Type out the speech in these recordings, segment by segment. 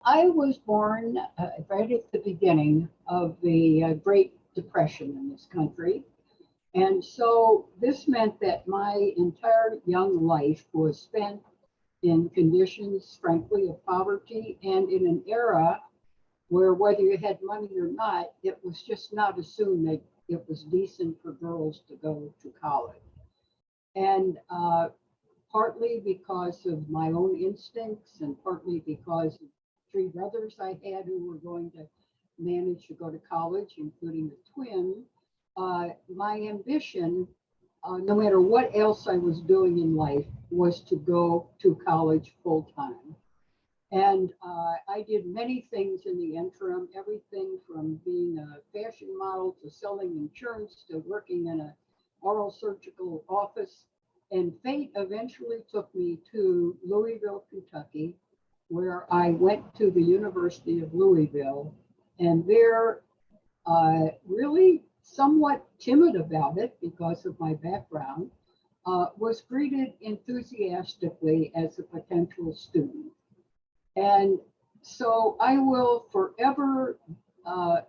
I was born right at the beginning of the Great Depression in this country. And so this meant that my entire young life was spent in conditions, frankly, of poverty and in an era where whether you had money or not, it was just not assumed that it was decent for girls to go to college. And partly because of my own instincts and partly because of three brothers I had who were going to manage to go to college, including a twin, my ambition, no matter what else I was doing in life, was to go to college full time. And I did many things in the interim, everything from being a fashion model to selling insurance to working in an oral surgical office. And fate eventually took me to Louisville, Kentucky, where I went to the University of Louisville. And there, really somewhat timid about it because of my background, was greeted enthusiastically as a potential student. And so I will forever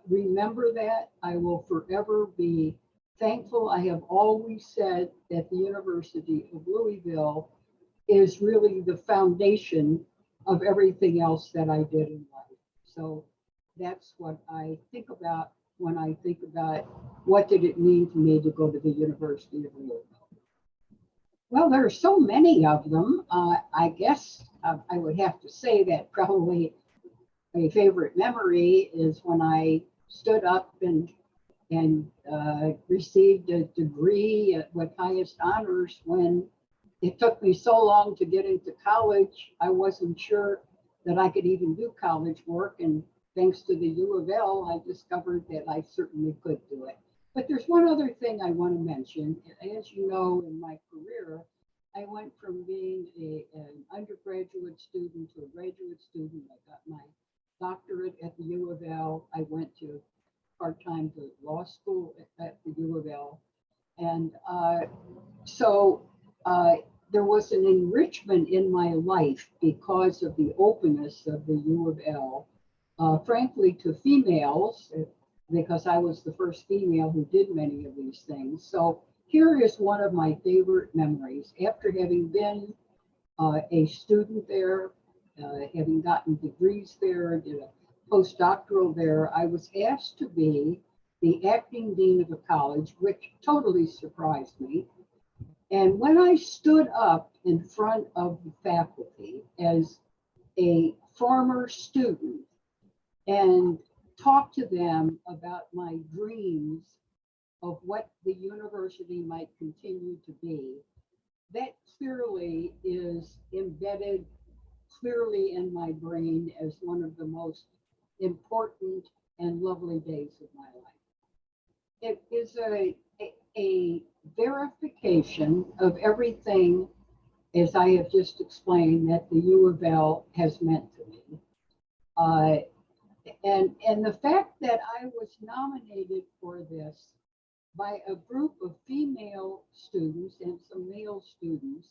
remember that. I will forever be thankful. I have always said that the University of Louisville is really the foundation of everything else that I did in life. So that's what I think about when I think about what did it mean to me to go to the University of Louisville. Well, there are so many of them. I guess I would have to say that probably a favorite memory is when I stood up and received a degree with highest honors. When it took me so long to get into college, I wasn't sure that I could even do college work. And thanks to the U of L, I discovered that I certainly could do it. But there's one other thing I want to mention. As you know, in my career, I went from being an undergraduate student to a graduate student. I got my doctorate at the U of L. I went to part-time to law school at the U of L. And so there was an enrichment in my life because of the openness of the U of L, frankly, to females, because I was the first female who did many of these things. So here is one of my favorite memories. After having been a student there, having gotten degrees there, did a postdoctoral there, I was asked to be the acting dean of a college, which totally surprised me. And when I stood up in front of the faculty as a former student and talk to them about my dreams of what the university might continue to be, that clearly is embedded clearly in my brain as one of the most important and lovely days of my life. It is a verification of everything, as I have just explained, that the U of L has meant to me. And the fact that I was nominated for this by a group of female students and some male students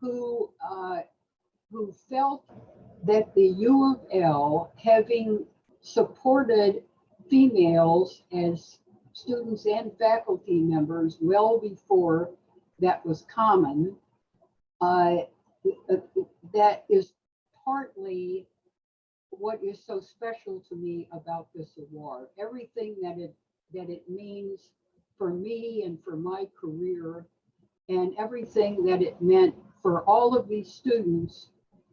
who felt that the U of L, having supported females as students and faculty members well before that was common, that is partly what is so special to me about this award. Everything that it means for me and for my career, and everything that it meant for all of these students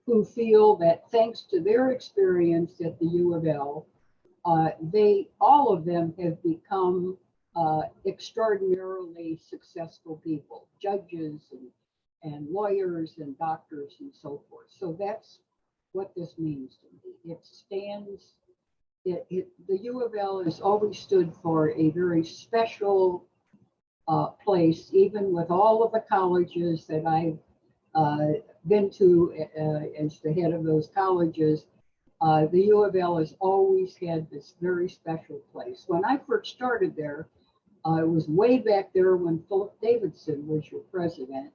who feel that thanks to their experience at the U of L, all of them have become extraordinarily successful people, judges and lawyers and doctors and so forth. So that's what this means to me. It stands, the U of L has always stood for a very special place, even with all of the colleges that I've been to as the head of those colleges. The U of L has always had this very special place. When I first started there, it was way back there when Philip Davidson was your president,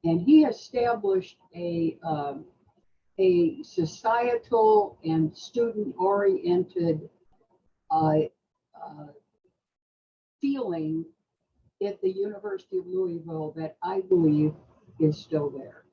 and he established a a societal and student-oriented uh, uh, feeling at the University of Louisville that I believe is still there.